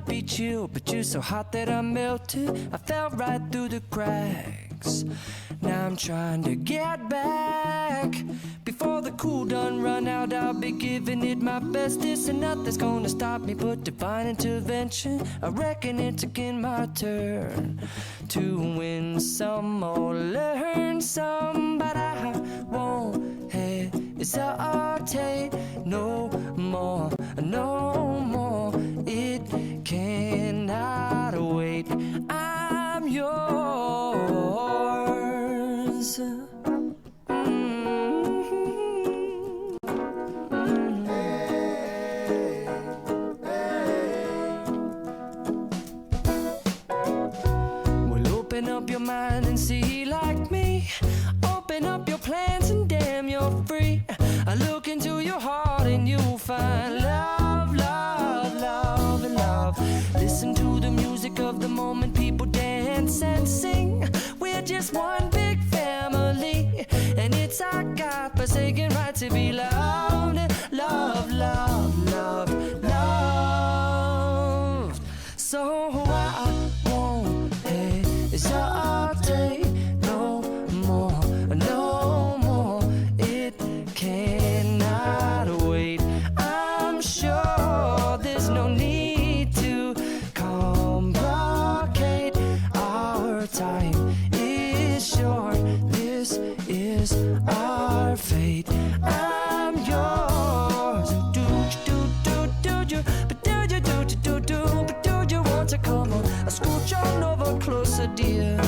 be chill, but you're so hot that I melted. I fell right through the cracks. Now I'm trying to get back. Before the cool done run out, I'll be giving it my best. This and nothing's gonna stop me but divine intervention. I reckon it's again my turn to win some or learn some, but I won't hesitate no more, no more. It cannot wait. I'm yours. Open up your mind and see like me. Open up your plans and damn, you're free. I look into your heart and you'll find love, love, love, and love. Listen to the music of the moment, people dance and sing. We're just one big family, and it's our God-forsaken right to be loved, love, love, love, loved. So I won't hesitate no more, no more. It cannot wait. I'm sure there's no need to complicate. Our time is short. This is our fate. I'm yours. Do you, but do you, but do you want to come on? Scooch on over closer, dear.